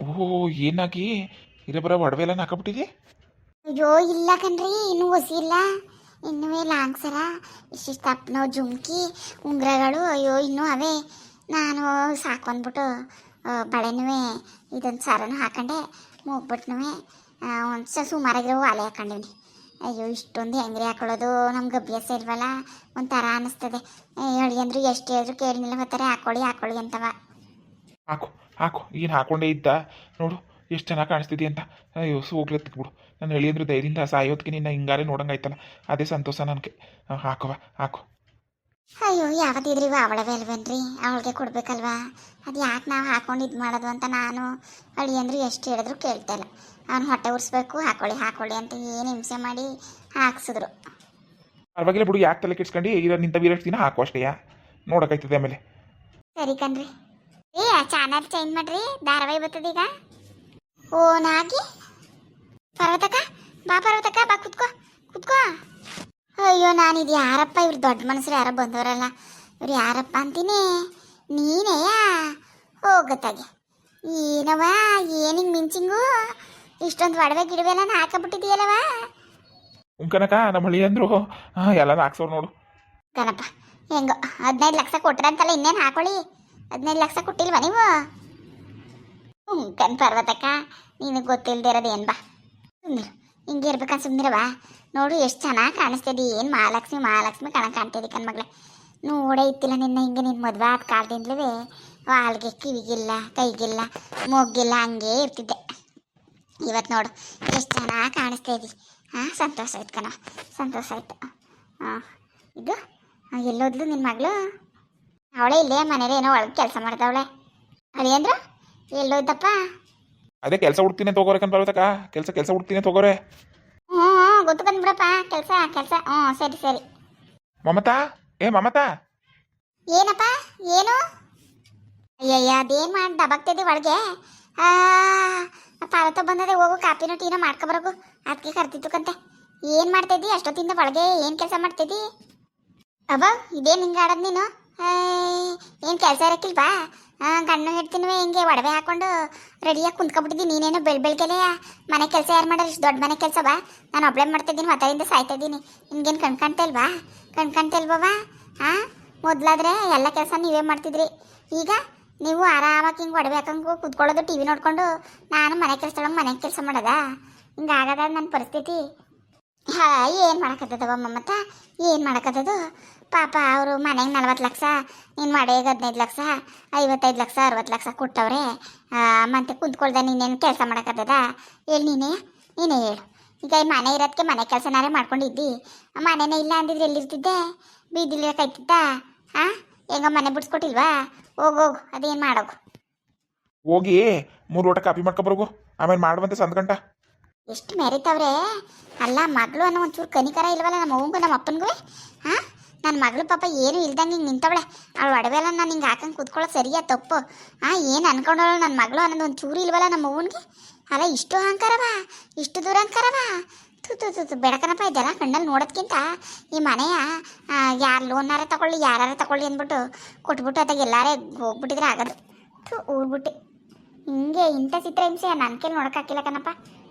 ಓಹೋ, ಏನಾಗಿ ಇರಬರ ಒಡವೆ ಎಲ್ಲ ಹಾಕಬಿಟ್ಟಿದೆ. ಅಯ್ಯೋ ಇಲ್ಲ ಕಣ್ರಿ, ಇನ್ನೂ ಹೊಸಿ ಇಲ್ಲ. ಇನ್ನೂ ಲಾಂಗ್ ಸರ, ಇಷ್ಟಿಷ್ಟು ತಪ್ಪನೋ ಜುಮ್ಕಿ ಉಂಗುರಗಳು, ಅಯ್ಯೋ ಇನ್ನೂ ಅವೇ. ನಾನು ಸಾಕು ಅಂದ್ಬಿಟ್ಟು ಬಳೆನೂ ಇದೊಂದು ಸರನೂ ಹಾಕೊಂಡೆ, ಮೂಗ್ಬಿಟ್ನೂ ಒಂದು ಸುಮಾರಾಗಿರೋ ವಾಲೆ ಹಾಕೊಂಡಿವ್ನಿ. ಅಯ್ಯೋ ಇಷ್ಟೊಂದು ಹೆಂಗ್ರಿ ಹಾಕೊಳ್ಳೋದು, ನಮ್ಗೆ ಅಭ್ಯಾಸ ಇಲ್ವಲ್ಲ, ಒಂಥರ ಅನ್ನಿಸ್ತದೆ. ಹೇಳಿ ಅಂದ್ರು ಎಷ್ಟು ಹೇಳಿದ್ರು ಕೇಳಿನಿಲ್ಲ, ಬರ್ತಾರೆ ಹಾಕೊಳ್ಳಿ ಹಾಕೊಳ್ಳಿ ಅಂತವ. ಹಾಕು ಹಾಕು, ಏನು ಹಾಕೊಂಡೇ ಇದ್ದ ನೋಡು ಎಷ್ಟು ಚೆನ್ನಾಗಿ ಕಾಣಿಸ್ತಿದ್ದಿ ಅಂತ. ಅಯ್ಯೋ ಹೋಗ್ಲತ್ತಿಕ್ ಬಿಡು. ನಾನು ಹೇಳಿ ಅಂದ್ರೆ ಧೈರ್ಯದಿಂದ ಸಾಯೋದಕ್ಕೆ ನಿನ್ನ ಹಿಂಗಾರೆ ನೋಡಂಗಾಯ್ತಲ್ಲ, ಅದೇ ಸಂತೋಷ ನನಗೆ. ಹಾಕುವ ಹಾಕು. ಅಯ್ಯೋ ಯಾವತ್ತಿದ್ರಿ ಅವಳವೇ ಅಲ್ವೇನ್ರಿ, ಅವಳಿಗೆ ಕೊಡ್ಬೇಕಲ್ವಾ. ಅದು ಯಾಕೆ ನಾವು ಹಾಕೊಂಡು ಇದು ಮಾಡೋದು ಅಂತ ನಾನು ಅಳಿ ಅಂದ್ರೆ ಎಷ್ಟು ಹೇಳಿದ್ರು ಕೇಳ್ತಾ ಇಲ್ಲ. ಅವ್ನು ಹೊಟ್ಟೆ ಉರಿಸ್ಬೇಕು, ಹಾಕೊಳ್ಳಿ ಹಾಕೊಳ್ಳಿ ಅಂತ ಏನು ಹಿಂಸೆ ಮಾಡಿ ಹಾಕ್ಸಿದ್ರು. ಪರವಾಗಿಲ್ಲ ಬಿಡು, ಯಾಕೆ ತಲೆ ಕೆಡ್ಸ್ಕೊಂಡು ಇರೋ ನಿಂತ ವೀರಷ್ಟು ದಿನ ಹಾಕು ಅಷ್ಟೇಯಾ, ನೋಡೋಕ್ಕಾಯ್ತದೆ ಆಮೇಲೆ. ಸರಿ ಕಣ್ರಿ. ಚಾನಲ್ ಚೇಂಜ್ ಮಾಡ್ರಿ, ಧಾರಾವಾಹಿ ಬರ್ತದೆ ಈಗ. ಓ ನಾಗಿ ಪರ್ವತಕ್ಕ, ಬಾ ಪರ್ವತಕ್ಕ, ಬಾ ಕುತ್ಕೋ ಕುತ್ಕೋ. ಅಯ್ಯೋ ನಾನು ಇದು ಯಾರಪ್ಪ, ಇವ್ರು ದೊಡ್ಡ ಮನಸ್ಸರು ಯಾರೋ ಬಂದವರಲ್ಲ, ಇವ್ರು ಯಾರಪ್ಪ ಅಂತೀನಿ. ನೀನೇಯಾ ಹೋಗತ್ತಾಗೆ ಏನವ, ಏನಿಂಗ್ ಮಿಂಚಿಂಗು, ಇಷ್ಟೊಂದು ಒಡವೆ ಗಿಡವೆಲ್ಲ ಹಾಕಬಿಟ್ಟಿದೆಯಲ್ಲವ. ಉಂಕನಕ ನಮ್ಮ ಹಳ್ಳಿ ಅಂದರು ಎಲ್ಲ ಹಾಕ್ಸೋರು ನೋಡು. ಕಣಪ್ಪ ಹೆಂಗೋ 15 ಲಕ್ಷ ಕೊಟ್ರಂತಲ್ಲ, ಇನ್ನೇನು ಹಾಕೊಳ್ಳಿ. 15 ಲಕ್ಷ ಕೊಟ್ಟಿಲ್ವ ನೀವು? ಕಣ್ ಪರ್ವತಕ್ಕ, ನಿನಗೆ ಗೊತ್ತಿಲ್ಲದೆ ಇರೋದು ಏನು, ಬಾ ಸುಮ್ಮನಿರು, ಹಿಂಗೆ ಇರ್ಬೇಕಂತ ಸುಮ್ಮನಿರವ. ನೋಡು ಎಷ್ಟು ಚೆನ್ನಾಗಿ ಕಾಣಿಸ್ತಿದ್ದಿ, ಏನು ಮಹಾಲಕ್ಷ್ಮಿ ಮಹಾಲಕ್ಷ್ಮಿ ಕಾಣ್ತಿದ್ದಿ ಕಣ್ಮಗ್ಳೆ. ನೋಡೇ ಇತ್ತಿಲ್ಲ ನಿನ್ನ ಹಿಂಗೆ, ನಿನ್ನ ಮದುವೆ ಆದ ಕಾಲದಿಂದಲೇ ವಾಲ್ಗೆ ಕಿವಿಗಿಲ್ಲ ಕೈಗಿಲ್ಲ ಮೊಗ್ಗಿಲ್ಲ ಹಂಗೆ ಇರ್ತಿದ್ದೆ. ಇವತ್ತು ನೋಡು ಎಷ್ಟು ಚೆನ್ನಾಗಿ ಕಾಣಿಸ್ತಾ ಇದ್ದಿ. ಹಾಂ ಸಂತೋಷ ಆಯ್ತು ಕಣ, ಸಂತೋಷ ಆಯಿತು. ಹಾಂ ಇದು ಎಲ್ಲೋದ್ಲು ನಿನ್ನ ಮಗಳು? ಅವಳೇ ಇಲ್ಲೇ ಮನೇಲಿ ಏನೋ ಒಳಗೆ ಕೆಲಸ ಮಾಡ್ತಾವಳೆ. ಅಳಿ ಅಂದ್ರು ಎಲ್ಲೋಯ್ತಪ್ಪ? ಅದೇ ಕೆಲಸ ಹುಡ್ತೀನಿ ತಗೋರೆ ಕಣ್ ಬರೋತಕ್ಕ, ಕೆಲಸ ಹುಡ್ತೀನಿ ತಗೋರೆ. ಹ್ಞೂ ಗೊತ್ತು ಬಂದ್ಬಿಡಪ್ಪ, ಕೆಲಸ ಕೆಲಸ. ಹ್ಞೂ ಸರಿ ಸರಿ. ಮಮತಾ, ಮಮತಾ. ಏನಪ್ಪ ಏನು? ಅಯ್ಯಯ್ಯ ಅದೇನು ಮಾಡಿ ದಬಾಗ್ತಿದ್ದಿ ಒಳಗೆ? ಪಾರ್ವತ ಬಂದದೆ, ಹೋಗು ಕಾಪಿನೋ ಟೀನೋ ಮಾಡ್ಕೊಬರೋಗು, ಅದಕ್ಕೆ ಕರ್ತಿತ್ತು ಕಂತೆ. ಏನು ಮಾಡ್ತಿದ್ದಿ ಅಷ್ಟೊತ್ತಿಂದ ಒಳಗೆ, ಏನು ಕೆಲಸ ಮಾಡ್ತಿದ್ದಿ? ಅಬ್ಬ ಇದೇನು ಹಿಂಗೆ ಆಡೋದು ನೀನು? ಏನು ಕೆಲಸ ಇರೋಕ್ಕಿಲ್ವಾ? ಗಣ್ಣು ಹಿಡ್ತೀನೂ ಹಿಂಗೆ ಒಡವೆ ಹಾಕೊಂಡು ರೆಡಿಯಾಗಿ ಕುಂತ್ಕೊಬಿಟ್ಟಿದ್ದೀನಿ. ನೀನೇನು ಬೆಳಗ್ಗೆಲೆ ಮನೆ ಕೆಲಸ ಯಾರು ಮಾಡೋರು? ಇಷ್ಟು ದೊಡ್ಡ ಮನೆ ಕೆಲಸ ಬಾ, ನಾನು ಒಬ್ಳೆ ಮಾಡ್ತಿದ್ದೀನಿ, ಹೊತ್ತದಿಂದ ಸಾಯ್ತಾ ಇದ್ದೀನಿ. ನಿಮ್ಗೇನು ಕಣ್ಕಾಣ್ತಾ ಇಲ್ವಾ? ಹಾಂ ಮೊದಲಾದ್ರೆ ಎಲ್ಲ ಕೆಲಸ ನೀವೇ ಮಾಡ್ತಿದ್ರಿ, ಈಗ ನೀವು ಆರಾಮಾಗಿ ಹಿಂಗೆ ಒಡವೆ ಹಾಕೊಂಡು ಕುತ್ಕೊಳ್ಳೋದು, ಟಿ ವಿ ನೋಡ್ಕೊಂಡು. ನಾನು ಮನೆ ಕೆಲಸ ಮಾಡೋದಾ? ಹಿಂಗೆ ಆಗದ ನನ್ನ ಪರಿಸ್ಥಿತಿ. ಹಾಂ ಏನು ಮಾಡೋಕ್ಕತ್ತದವ ಮಮತ, ಏನು ಮಾಡೋಕ್ಕತ್ತದು? ಪಾಪ ಅವರು ಮನೆಗೆ 40 ಲಕ್ಷ, ನೀನು ಮನೆಗೆ 15 ಲಕ್ಷ 55 ಲಕ್ಷ 60 ಲಕ್ಷ ಕೊಟ್ಟವ್ರೆ. ಮತ್ತೆ ಕುಂತ್ಕೊಳ್ದೆ ನೀನೇನು ಕೆಲಸ ಮಾಡೋಕ್ಕತ್ತದ? ಹೇಳಿ ನೀನೇ ಹೇಳು. ಈಗ ಈ ಮನೆ ಇರೋದಕ್ಕೆ ಮನೆ ಕೆಲಸನಾರೇ ಮಾಡ್ಕೊಂಡಿದ್ದಿ, ಮನೆನೇ ಇಲ್ಲ ಅಂದಿದ್ರೆ ಎಲ್ಲಿರ್ತಿದ್ದೆ? ಬೀದಿಲಿ ಕಾಯ್ತಿದ್ದ? ಹಾಂ ಹೆಂಗ ಮನೆ ಬಿಡ್ಸ್ಕೊಟ್ಟಿಲ್ವಾ? ಹೋಗೋಗು, ಅದೇನು ಮಾಡೋಗು. ಹೋಗಿ 3 ಲೋಟ ಕಾಪಿ ಮಾಡ್ಕೊಬರೋಗು, ಆಮೇಲೆ ಮಾಡುವಂತೆ ಸಂದ್ಗಂಟ. ಎಷ್ಟು ಮೆರಿತವ್ರೆ ಅಲ್ಲ ಮಗಳು ಅನ್ನೋ ಒಂಚೂರು ಕನಿಕರ ಇಲ್ವಲ್ಲ ನಮ್ಮ ಅವ್ವಂಗೂ ನಮ್ಮ ಅಪ್ಪನಿಗೂ. ಹಾಂ ನನ್ನ ಮಗಳು ಪಾಪ ಏನು ಇಲ್ದಂಗೆ ಹಿಂಗೆ ನಿಂತವಳೆ. ಅವಳು ಒಡವೆ ಎಲ್ಲ ನಾನು ಹಿಂಗೆ ಹಾಕಂಗೆ ಕೂತ್ಕೊಳ್ಳೋದು ಸರಿಯಾ ತಪ್ಪು? ಹಾಂ ಏನು ಅನ್ಕೊಂಡವಳು ನನ್ನ ಮಗಳು ಅನ್ನೋದು ಒಂದು ಚೂರು ಇಲ್ವಲ್ಲ ನಮ್ಮ ಅವ್ವನಿಗೆ. ಅಲ್ಲ ಇಷ್ಟು ಅಹಂಕಾರವಾ, ಇಷ್ಟು ದೂರ ಅಹಂಕಾರವಾ? ತು ಬೆಳಕನಪ್ಪ, ಇದೆಲ್ಲ ಕಣ್ಣಲ್ಲಿ ನೋಡೋದ್ಕಿಂತ ಈ ಮನೆಯ ಯಾರು ಲೋನಾರ ತಗೊಳ್ಳಿ ಯಾರು ತಗೊಳ್ಳಿ ಅಂದ್ಬಿಟ್ಟು ಕೊಟ್ಬಿಟ್ಟು ಅದಾಗ ಎಲ್ಲಾರೇ ಹೋಗ್ಬಿಟ್ಟಿದ್ರೆ ಆಗೋದು. ಊರ್ಬಿಟ್ಟು ಹಿಂಗೆ ಇಂಥ ಚಿತ್ರಹಿಂಸೆ ನನ್ನ ಕೈಲಿ ನೋಡೋಕ್ಕಾಗಿಲ್ಲ ಕಣಪ್ಪ.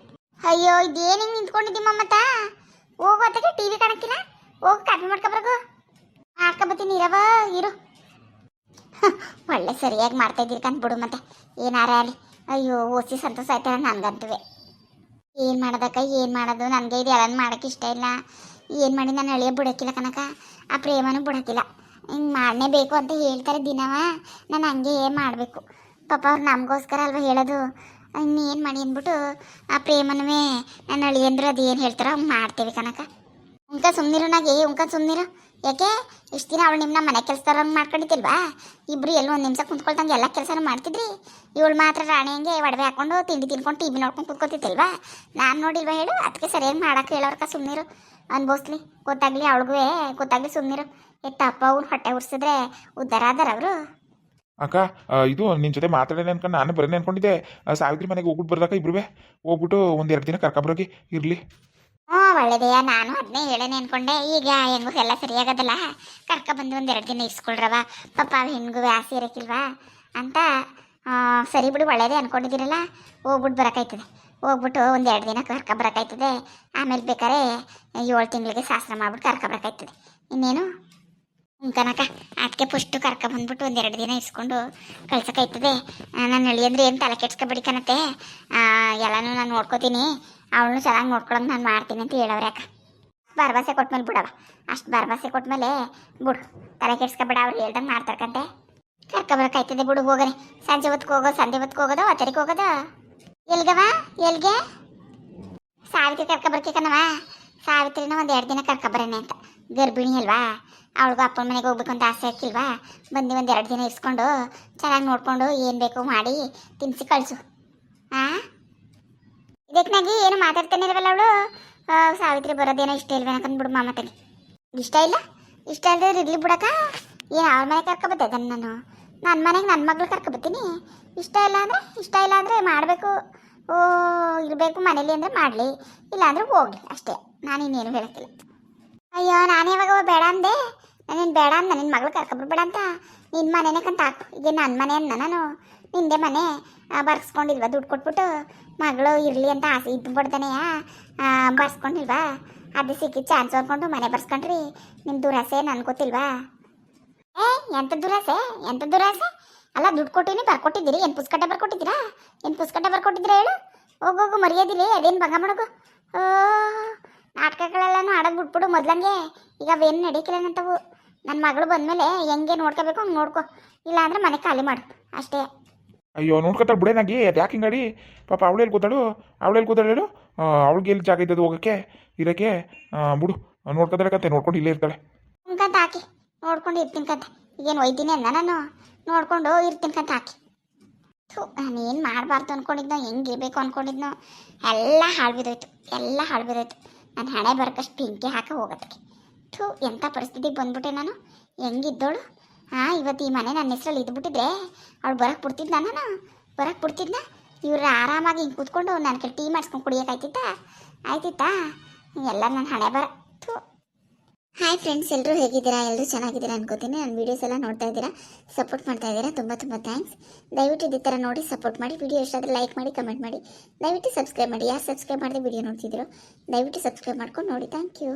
ಅಯ್ಯೋ ಇದೇನು ಹಿಂಗೆ ನಿಂತ್ಕೊಂಡಿದ್ದಿ ಮಮ್ಮತ್ತ? ಹೋಗು, ಅದಕ್ಕೆ ಟಿ ವಿ ಕಾಣಕ್ಕಿಲ್ಲ, ಹೋಗಿ ಕಾಪಿ ಮಾಡ್ಕೊಬರ್ಗು. ಮಾಡ್ಕೊಬತ್ತೀನಿ ಇರವ ಇರು. ಒಳ್ಳೆ ಸರಿಯಾಗಿ ಮಾಡ್ತಾ ಇದ್ದೀರಿ ಕಂದ್ಬಿಡು, ಮತ್ತೆ ಏನಾರ ಅಲ್ಲಿ. ಅಯ್ಯೋ ಓಸಿ ಸಂತೋಷ ಆಯ್ತಾರ ನನಗಂತುವೆ. ಏನು ಮಾಡೋದಕ್ಕ, ಏನು ಮಾಡೋದು? ನನಗೆ ಇದು ಎಲ್ಲ ಮಾಡೋಕ್ಕೆ ಇಷ್ಟ ಇಲ್ಲ. ಏನು ಮಾಡಿ ನಾನು ಅಳಿಯ ಬಿಡೋಕ್ಕಿಲ್ಲ ಕನಕ, ಆ ಪ್ರೇಮನೂ ಬಿಡೋಕ್ಕಿಲ್ಲ. ಹಿಂಗೆ ಮಾಡನೇ ಬೇಕು ಅಂತ ಹೇಳ್ತಾರೆ ದಿನವ, ನಾನು ಹಂಗೆ ಮಾಡಬೇಕು. ಪಾಪ ಅವ್ರು ನಮಗೋಸ್ಕರ ಅಲ್ವ ಹೇಳೋದು. ಇನ್ನೇನು ಮಾಡಿ ಅಂದ್ಬಿಟ್ಟು ಆ ಪ್ರೇಮನೂ ನನ್ನ ಅಳಿಯಂದ್ರು ಅದು ಏನು ಹೇಳ್ತಾರೋ ಹಂಗೆ ಮಾಡ್ತೇವೆ ಕನಕ. ಉಂಕ ಸುಮ್ಮನಿರು ನಾಗೆ, ಸುಮ್ಮನಿರು. ಯಾಕೆ ಇಷ್ಟು ದಿನ ಅವಳು ನಿಮ್ಮನ್ನ ಮನೆ ಕೆಲಸದವ್ರು ಹಂಗೆ ಮಾಡ್ಕೊಂಡಿದ್ದಿಲ್ವಾ? ಇಬ್ಬರು ಎಲ್ಲೋ ಒಂದು ನಿಮಿಷ ಕುಂತ್ಕೊಳ್ತಂಗೆ ಎಲ್ಲ ಕೆಲಸನೂ ಮಾಡ್ತಿದ್ರಿ. ಇವಳು ಮಾತ್ರ ರಾಣಿ ಹಂಗೆ ಒಡವೆ ಹಾಕೊಂಡು ತಿಂಡಿ ತಿನ್ಕೊಂಡು ಟಿ ವಿ ನೋಡ್ಕೊಂಡು ಕುತ್ಕೊತಿದ್ದಿಲ್ವಾ? ನಾನು ನೋಡಿಲ್ವಾ ಹೇಳು? ಅದಕ್ಕೆ ಸರಿಯಾಗಿ ಮಾಡೋಕೆ ಹೇಳೋರ್ಕ ಸುಮ್ಮನಿರು, ಅನ್ಭವಿಸ್ಲಿ, ಗೊತ್ತಾಗ್ಲಿ ಅವಳಿಗೂ ಗೊತ್ತಾಗ್ಲಿ, ಸುಮ್ಮನಿರು. ಎತ್ತಪ್ಪ ಅವ್ನು ಹೊಟ್ಟೆ ಉರ್ಸಿದ್ರೆ ಉದ್ಧಾರ ಆದಾರ ಅವರು. ಅಕ್ಕ, ಇದು ನಿನ್ನ ಜೊತೆ ಮಾತಾಡೋಣ ಅನ್ಕೊಂಡು ನಾನು ಬರೋಣ ಅನ್ಕೊಂಡಿದ್ದೆ. ಸಾವಿತ್ರಿ ಮನೆಗೆ ಹೋಗ್ಬಿಟ್ಟು ಬರ್ದಕ್ಕ, ಇಬ್ರು ಹೋಗ್ಬಿಟ್ಟು 1-2 ದಿನ ಕರ್ಕೊಬರೋಗಿ ಇರಲಿ. ಹ್ಞೂ ಒಳ್ಳೆದೆಯಾ, ನಾನು ಅದನ್ನೇ ಹೇಳೇನೆ ಅನ್ಕೊಂಡೆ. ಈಗ ಹೆಂಗೂ ಎಲ್ಲ ಸರಿಯಾಗದಲ್ಲ, ಕರ್ಕೊಬಂದು 1-2 ದಿನ ಇಸ್ಕೊಳ್ರವ. ಪಾಪ ಹೆಣ್ಗೂ ಆಸೆ ಇರೋಕ್ಕಿಲ್ವಾ ಅಂತ ಸರಿ ಬಿಡು ಒಳ್ಳೇದೇ ಅಂದ್ಕೊಂಡಿದ್ದೀರಲ್ಲ, ಹೋಗ್ಬಿಟ್ಟು ಬರೋಕ್ಕಾಯ್ತದೆ. ಹೋಗ್ಬಿಟ್ಟು ಒಂದು 2 ದಿನ ಕರ್ಕೊಬರೋಕ್ಕಾಯ್ತದೆ. ಆಮೇಲೆ ಬೇಕಾದ್ರೆ 7 ತಿಂಗಳಿಗೆ ಶಾಸ್ತ್ರ ಮಾಡ್ಬಿಟ್ಟು ಕರ್ಕೊಬರೋಕ್ಕಾಯ್ತದೆ. ಇನ್ನೇನು ಕನಕ ಅದಕ್ಕೆ ಫಸ್ಟು ಕರ್ಕೊಬಂದ್ಬಿಟ್ಟು 1-2 ದಿನ ಇಸ್ಕೊಂಡು ಕಳ್ಸೋಕ್ಕಾಯ್ತದೆ. ನಾನು ಹೇಳಿ ಅಂದರೆ ಏನು ತಲೆ ಕೆಡ್ಸ್ಕೊಬೇಡಿ ಕಣತೆ, ಎಲ್ಲನೂ ನಾನು ನೋಡ್ಕೋತೀನಿ, ಅವಳನ್ನು ಚೆನ್ನಾಗಿ ನೋಡ್ಕೊಳಂಗೆ ನಾನು ಮಾಡ್ತೀನಿ ಅಂತ ಹೇಳವ್ರೆ ಅಕ್ಕ. ಭರವಸೆ ಕೊಟ್ಮೇಲೆ ಬಿಡವ, ಅಷ್ಟು ಭರವಸೆ ಕೊಟ್ಮೇಲೆ ಬಿಡು, ತಲೆ ಕೆಡ್ಸ್ಕೊಬೇಡ, ಅವ್ರು ಹೇಳ್ದಂಗೆ ಮಾಡ್ತಾರ್ಕಂತೆ. ಕರ್ಕೊಬರೋಕ್ಕಾಯ್ತದೆ ಬಿಡು, ಹೋಗನೆ. ಸಂಜೆ ಹೊತ್ತಿಗೆ ಹೋಗೋದು, ಸಂಜೆ ಹೊತ್ತಿಗೆ ಹೋಗೋದು, ಹೊತ್ತರಿಗೆ ಹೋಗೋದು. ಎಲ್ಗವ ಎಲ್ಗೆ? ಸಾವಿತ್ರಿ ಕರ್ಕೊಬರ್ಕೆ ಕಣವ. ಸಾವಿತ್ರಿನ 1-2 ದಿನ ಕರ್ಕೊಬರೇನೆ ಅಂತ, ಗರ್ಭಿಣಿ ಅಲ್ವಾ, ಅವಳಿಗೂ ಅಪ್ಪನ ಮನೆಗೆ ಹೋಗ್ಬೇಕು ಅಂತ ಆಸೆ ಹಾಕಿಲ್ವಾ. ಬಂದು 1-2 ದಿನ ಇಸ್ಕೊಂಡು ಚೆನ್ನಾಗಿ ನೋಡಿಕೊಂಡು ಏನು ಬೇಕು ಮಾಡಿ ತಿನ್ನಿಸಿ ಕಳಿಸು. ಹಾಂ, ಇದಕ್ನಾಗಿ ಏನು ಮಾತಾಡ್ತಾನೆ ಇಲ್ವಲ್ಲ ಅವಳು. ಸಾವಿತ್ರಿ ಬರೋದೇನೋ ಇಷ್ಟ ಇಲ್ವೇನ ಕಂದ್ಬಿಡು ಮಾಮತಗೆ. ಇಷ್ಟ ಇಲ್ಲ, ಇಷ್ಟ ಇಲ್ಲದೆ ಇರ್ಲಿ ಬಿಡಕ್ಕ. ಏನು ಅವ್ರ ಮನೆಗೆ ಕರ್ಕೊಬತ್ತೆ ನಾನು, ನನ್ನ ಮನೆಗೆ ನನ್ನ ಮಗಳು ಕರ್ಕೊಬತ್ತೀನಿ. ಇಷ್ಟ ಇಲ್ಲ ಅಂದರೆ ಮಾಡಬೇಕು, ಇರಬೇಕು ಮನೇಲಿ ಅಂದರೆ ಮಾಡಲಿ, ಇಲ್ಲಾಂದ್ರೆ ಹೋಗಲಿ ಅಷ್ಟೇ. ನಾನು ಇನ್ನೇನು ಹೇಳಕ್ಕಿಲ್ಲ. ಅಯ್ಯೋ, ನಾನು ಯಾವಾಗ ಬೇಡ ಅಂದೆ? ನಾನೇನು ಬೇಡ ಅಂದ ನಿನ್ನ ಮಗಳು ಕರ್ಕೊಬರ್ಬೇಡ ಅಂತ? ನಿನ್ನ ಮನೆನೇ ಕಂತ ಹಾಕು. ಈಗ ನನ್ನ ಮನೆ ಅಂದ ನಾನು, ನಿಂದೆ ಮನೆ ಬರ್ಸ್ಕೊಂಡಿಲ್ವಾ? ದುಡ್ಡು ಕೊಟ್ಬಿಟ್ಟು ಮಗಳು ಇರಲಿ ಅಂತ ಆಸೆ ಇದ್ದು ಬಿಡ್ತಾನೆಯಾ, ಬರ್ಸ್ಕೊಂಡಿಲ್ವಾ? ಅದು ಸಿಕ್ಕಿದ ಚಾನ್ಸ್ ಅಂದ್ಕೊಂಡು ಮನೆ ಬರ್ಸ್ಕೊಂಡ್ರಿ. ನಿಮ್ಮ ದುರಾಸೆ ನನ್ಗೆ ಗೊತ್ತಿಲ್ವಾ? ಎಂಥ ದುರಾಸೆ ಅಲ್ಲ. ದುಡ್ಡು ಕೊಟ್ಟಿನಿ, ಬರ್ಕೊಟ್ಟಿದ್ದೀರಿ. ಏನು ಪುಸ್ತಕಟ್ಟೆ ಬರ್ಕೊಟ್ಟಿದ್ದೀರಾ ಹೇಳು? ಹೋಗೋಗು ಮರ್ಯಾದಿರಿ. ಅದೇನು ಭಂಗ ಮಾಡೋಗು. ನಾಟಕಗಳೆಲ್ಲನೂ ಆಡೋದು ಬಿಟ್ಬಿಡು ಮೊದ್ಲಂಗೆ. ಈಗ ಅವೇನು ನಡೀಕಿಲ್ಲನಂತವು. ನನ್ನ ಮಗಳು ಬಂದಮೇಲೆ ಹೆಂಗೆ ನೋಡ್ಕೋಬೇಕು ಹಂಗೆ ನೋಡ್ಕೊ, ಇಲ್ಲಾಂದ್ರೆ ಮನೆ ಖಾಲಿ ಮಾಡು ಅಷ್ಟೇ. ಅಯ್ಯೋ ನೋಡ್ಕೊತಾಳೆ ಬಿಡೇನಾಗಿ, ಅದು ಯಾಕೆ ಹಿಂಗಾಡಿ? ಪಾಪ ಅವಳೇಲಿ ಕೂತಾಳು ಹೇಳು. ಅವಳಿಗೆ ಎಲ್ಲಿ ಜಾಗ ಇದ್ದದು ಹೋಗೋಕ್ಕೆ ಇರೋಕ್ಕೆ? ಬಿಡು, ನೋಡ್ಕೊತಾಳೆ ಕತೆ, ನೋಡ್ಕೊಂಡು ಇಲ್ಲೇ ಇರ್ತಾಳೆ. ಕಂತ ಹಾಕಿ ನೋಡ್ಕೊಂಡು ಇರ್ತೀನಿ ಕಂತ. ಈಗೇನು ಒಯ್ತೀನಿ ಅಂದ ನಾನು, ನೋಡ್ಕೊಂಡು ಇರ್ತೀನಿ ಕಂತ ಹಾಕಿ. ನಾನು ಏನು ಮಾಡಬಾರ್ದು ಅಂದ್ಕೊಂಡಿದ್ನೋ, ಹೆಂಗಿರ್ಬೇಕು ಅಂದ್ಕೊಂಡಿದ್ನೋ, ಎಲ್ಲ ಹಾಳು ಬಿದ್ದೋಯ್ತು. ನನ್ನ ಹಣೆ ಬರೋಕ್ಕಷ್ಟು ಬೆಂಕಿ ಹಾಕ ಹೋಗೋದಕ್ಕೆ. ಎಂಥ ಪರಿಸ್ಥಿತಿಗೆ ಬಂದ್ಬಿಟ್ಟೆ ನಾನು. ಹೆಂಗಿದ್ದೋಳು. ಇವತ್ತು ಈ ಮನೆ ನನ್ನ ಹೆಸರಲ್ಲಿ ಇದ್ಬಿಟ್ಟಿದ್ರೆ ಅವಳು ಬರೋಕ್ಕೆ ಬಿಡ್ತಿದ್ನ. ಇವ್ರು ಆರಾಮಾಗಿ ಹಿಂಗೆ ಕೂತ್ಕೊಂಡು ನನ್ನ ಕೈ ಟೀ ಮಾಡಿಸ್ಕೊಂಡು ಕುಡಿಯೋಕ್ಕಾಯ್ತಿತ್ತಾ? ಎಲ್ಲ ನನ್ನ ಹಣೆ ಬರ. ಹಾಯ್ ಫ್ರೆಂಡ್ಸ್, ಎಲ್ಲರೂ ಹೇಗಿದ್ದೀರಾ? ಎಲ್ಲರೂ ಚೆನ್ನಾಗಿದ್ದೀರಾ ಅನ್ಕೋತೀನಿ. ನನ್ನ ವೀಡಿಯೋಸ್ ಎಲ್ಲ ನೋಡ್ತಾ ಇದ್ದೀರಾ, ಸಪೋರ್ಟ್ ಮಾಡ್ತಾ ಇದ್ದೀರಾ, ತುಂಬ ಥ್ಯಾಂಕ್ಸ್. ದಯವಿಟ್ಟು ಇದೇ ಥರ ನೋಡಿ ಸಪೋರ್ಟ್ ಮಾಡಿ. ವಿಡಿಯೋ ಇಷ್ಟಾದರೆ ಲೈಕ್ ಮಾಡಿ, ಕಮೆಂಟ್ ಮಾಡಿ, ದಯವಿಟ್ಟು ಸಬ್ಸ್ಕ್ರೈಬ್ ಮಾಡಿ. ಯಾರು ಸಬ್ಸ್ಕ್ರೈಬ್ ಮಾಡಿದೆ ವಿಡಿಯೋ ನೋಡ್ತಿದ್ದೀರೋ ದಯವಿಟ್ಟು ಸಬ್ಸ್ಕ್ರೈಬ್ ಮಾಡ್ಕೊಂಡು ನೋಡಿ. Thank you.